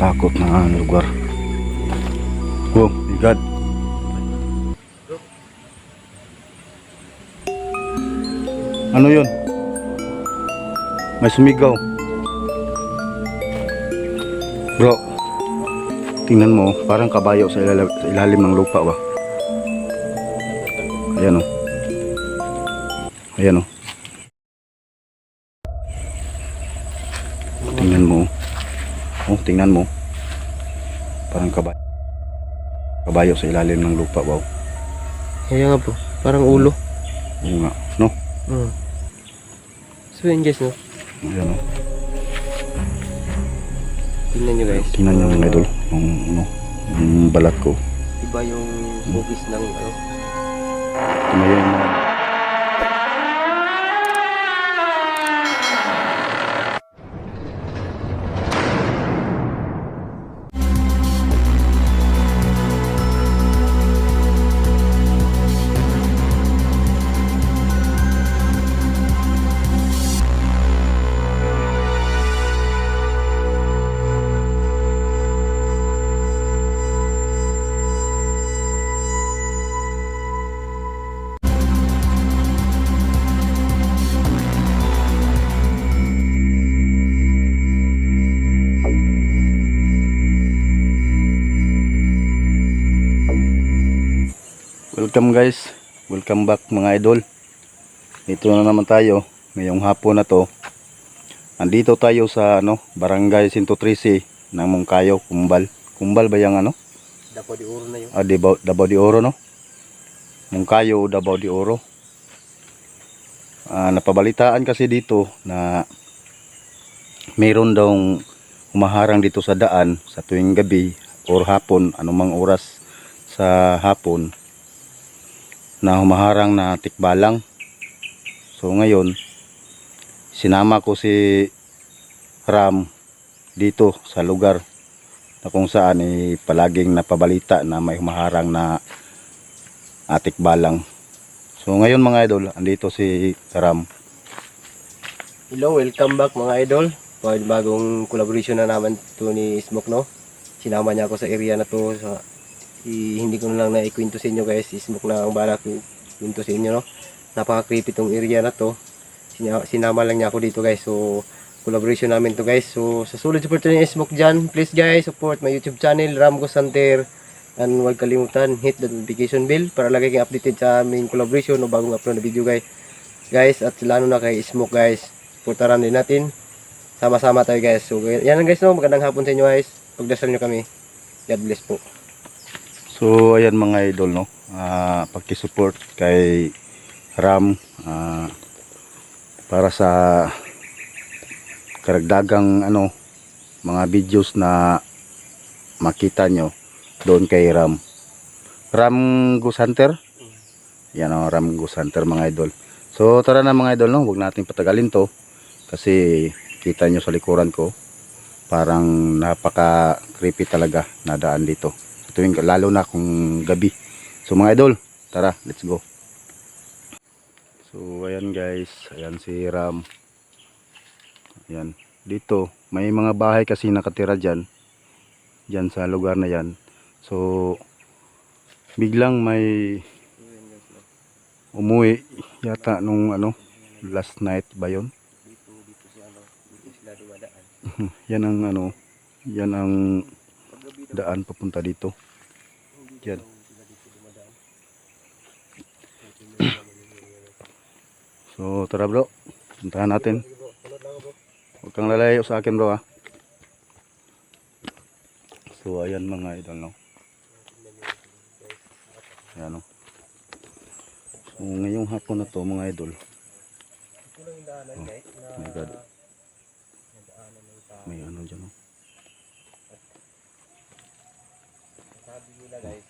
Nakakatakot na lugar. Oh my God. Ano yun? May sumigaw. Bro, tingnan mo, parang kabayo sa ilalim ng lupa ba? Ayan o. Ayan o. Tingnan mo. Oh, tingnan mo. Parang kabayo. Kabayo sa ilalim ng lupa, wow. Kaya nga bro, parang ulo. Oo nga, no? So yun guys, no? Ayan o. Tingnan nyo guys. Tingnan nyo mga idol. Yung balat ko. Iba yung hugis ng ano. Tumayo yung mga... Welcome guys, welcome back mga idol. Ito na naman tayo ngayong hapon na to. Andito tayo sa Barangay 113 ng Mungkayo, Kumbal. Kumbal ba yung Davao de Oro na yun. Davao de Oro, no? Mungkayo, Davao de Oro. Napabalitaan kasi dito na mayroon daw humaharang dito sa daan sa tuwing gabi or hapon, anumang oras sa hapon, na humaharang na tikbalang. So ngayon sinama ko si Ram dito sa lugar na kung saan palaging napabalita na may humaharang na tikbalang. So ngayon mga idol, andito si Ram. Hello, welcome back mga idol. Bagong collaboration na naman to ni Smoke, no? Sinama niya ako sa area na to. Hindi ko na lang naikwento sa inyo guys. Smoke na ang bahala kwento sa inyo, no? Napaka-creepy tong area na to. Sinama lang niya ako dito guys. So collaboration namin to guys. So sa sulit support ni Smoke dyan, please guys, support my YouTube channel Ram Gusanter. And huwag kalimutan hit the notification bell para lagi kayong updated sa aming collaboration o bagong upload na video guys. At lalo na kay Smoke guys, supportaran din natin. Sama-sama tayo guys. So yan lang guys, no? Magandang hapon sa inyo guys. Pagdasal nyo kami. God bless po. So ayan mga idol, no, pagki-support kay Ram para sa karagdagang mga videos na makita nyo doon kay Ram Gusanter. Yan o, Ram Gusanter mga idol. So tara na mga idol, no, huwag natin patagalin to kasi kita nyo sa likuran ko parang napaka creepy talaga na daan dito tuwing, lalo na kung gabi. So mga idol, tara, let's go. So ayan guys, ayan si Ram. Ayan, dito may mga bahay kasi nakatira dyan sa lugar na yan. So biglang may umuwi yata nung last night ba yun? Yan ang yan ang daan papunta dito. Yan. So tara bro, puntahan natin. Huwag kang lalayo sa akin bro, ha. So ayan mga idol, no. Ayan, no. So ngayong hapon na to mga idol. Oh my God. May dyan, no. Sabi nila guys,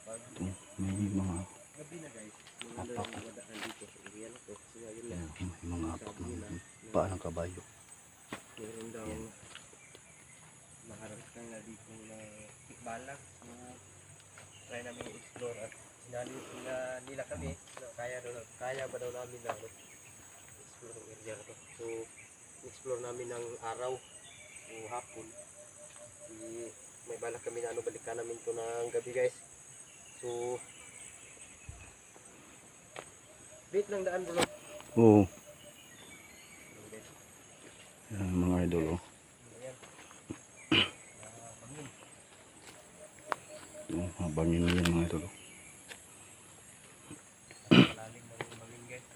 Ito, may mga gabi na guys, apak. dito sa area na to. So ayun lang, May mga apak ng paa ng kabayo. meron daw maharap kang na dito na tikbalang. So try namin i-explore at sinali nila kami na kaya ba daw namin na explore ang area na to. So explore namin ng araw o hapon. May balak kami na balikan namin to ng gabi guys. So bit lang daan bro. Oo. Yan, mga idol. Oh. Oh, habangin na yan mga idol. Oh. Malalim ng bangin guys.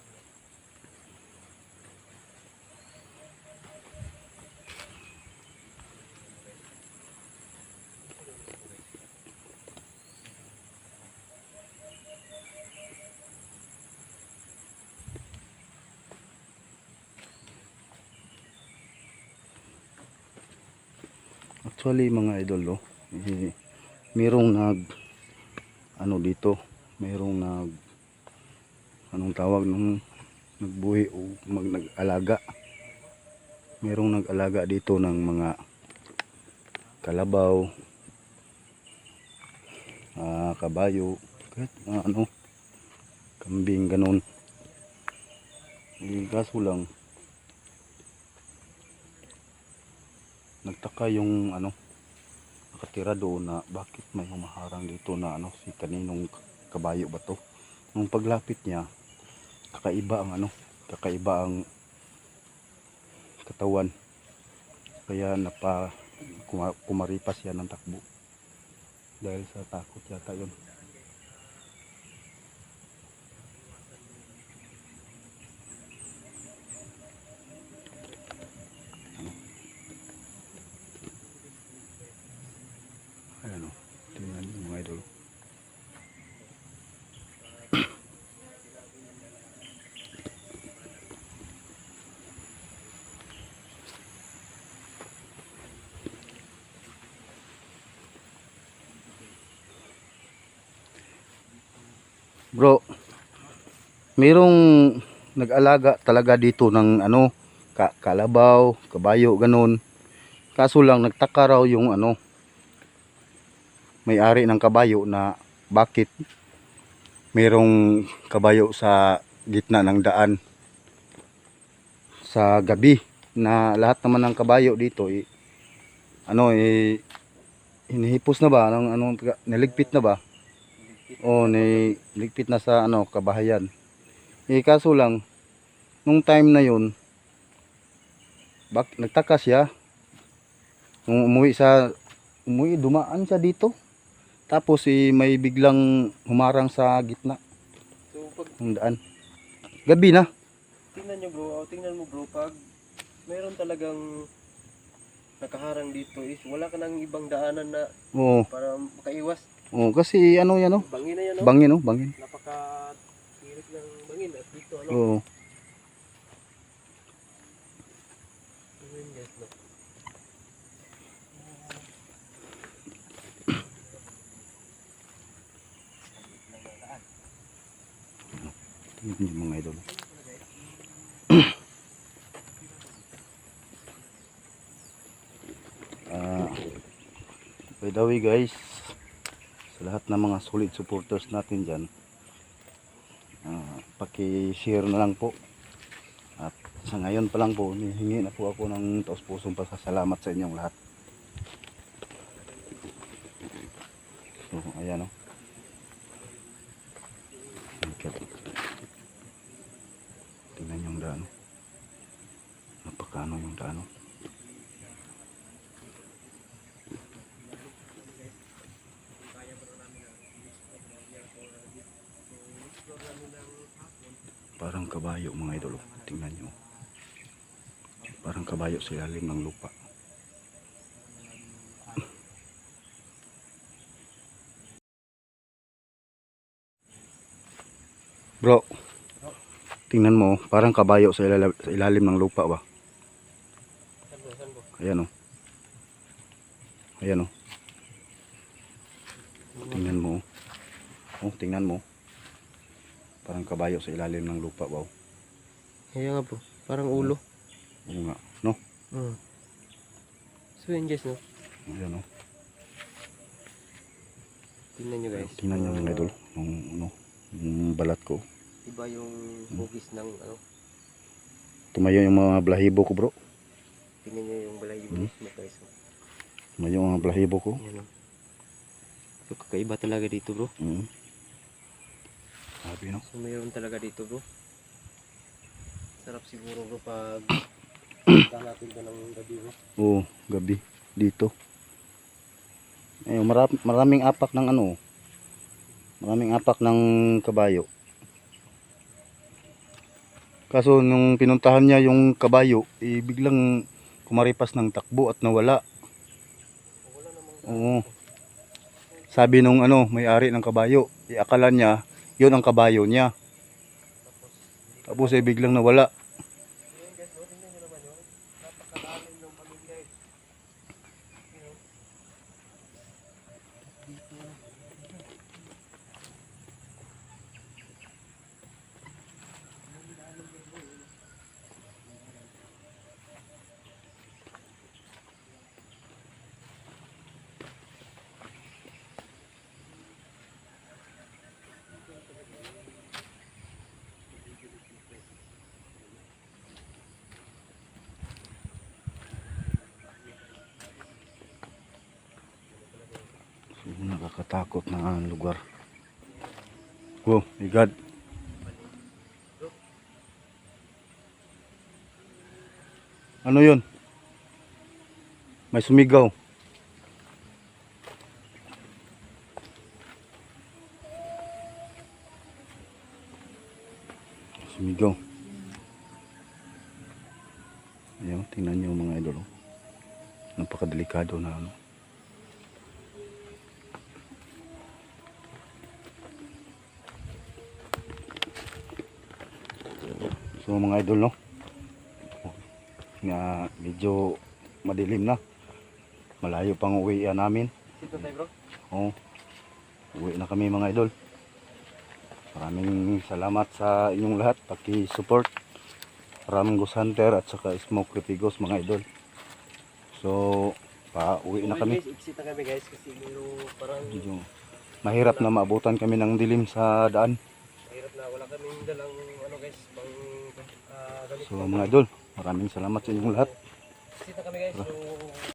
Actually mga idol, oh, merong dito, merong anong tawag nung nagbuhi o nag-alaga. Merong nag-alaga dito ng mga kalabaw, kabayo, kahit kambing ganun. Kaso lang nagtaka yung nakatira doon na bakit may humaharang dito na si kaninong kabayo ba to. Nung paglapit niya, kakaiba ang katawan, kaya kumaripas siya ng takbo dahil sa takot yata yun. Ayan o, tingnan nyo mga idol. Bro, merong nag-alaga talaga dito ng kalabaw, kabayo, ganun. Kaso lang nagtaka raw yung may-ari ng kabayo na bakit merong kabayo sa gitna ng daan sa gabi, na lahat naman ng kabayo dito hinihipos na ba niligpit na ba? O niligpit na sa kabahayan. Kaso lang nung time na yun, nagtaka siya nung dumaan siya dito. Tapos may biglang humarang sa gitna So pag ng daan. Gabi na. tingnan mo bro, pag mayroon talagang nakaharang dito is wala ka nang ibang daanan na Oo. para makaiwas. Oo, kasi yan oh. Bangin na yan Bangin oh, bangin. Napaka-tirik ng bangin at dito Oo. Ayun guys, no? Tingnan nyo mga idol. By the way guys, sa lahat ng mga solid supporters natin dyan, paki-share na lang po. At sa ngayon pa lang po, hihingi na po ako ng taos-pusong pasasalamat sa inyong lahat. So ayan o. Tingnan yung daan. Napakano yung daan o. Parang kabayo mga idol. Tingnan nyo. Parang kabayo sa ilalim ng lupa. Bro, tingnan mo. Parang kabayo sa ilalim ng lupa ba? Ayan o. Ayan o. Tingnan mo. Oh, tingnan mo. Parang kabayo sa ilalim ng lupa ba? Ayan nga bro, parang ulo. Oo nga, no? So yun guys, no? Ayan o. Tingnan nyo guys. Tingnan nyo mga idol. Yung balat ko. Iba yung hugis ng Tumayo yung mga balahibo ko bro. ni Smoke guys. May yung mga balahibo ko. Yan, oh. So kakaiba talaga dito bro. Sabi no. So mayroon talaga dito bro. Sarap siguro bro pag natin ka ng gabi bro. Oo, gabi dito. Maraming apak ng ano. Maraming apak ng kabayo. Kaso nung pinuntahan niya yung kabayo, biglang kumaripas ng takbo at nawala. Oo. Sabi nung may-ari ng kabayo, akala niya, yun ang kabayo niya. Tapos biglang nawala. Ayan guys, no, tingnan nyo naman yun. Napakalalim ng pamilya guys. So, nakakatakot na lugar. Oh my God. Ano yun? May sumigaw. Sumigaw. Ayun, tingnan nyo mga idol. Napakadelikado na ano. So mga idol no, nga medyo madilim na, malayo pang uwian namin. Dito tayo bro. Oo, uwi na kami mga idol. Maraming salamat sa inyong lahat, paki-support Ram Ghost Hunter at saka Smoke Retigos mga idol. So pa-uwi na kami. Guys, exit na kami guys kasi parang Medyo mahirap na maabutan kami ng dilim sa daan. mahirap na wala kaming dalang guys, pang gamit. So mga idol, maraming salamat sa inyong lahat. Exit na kami guys. So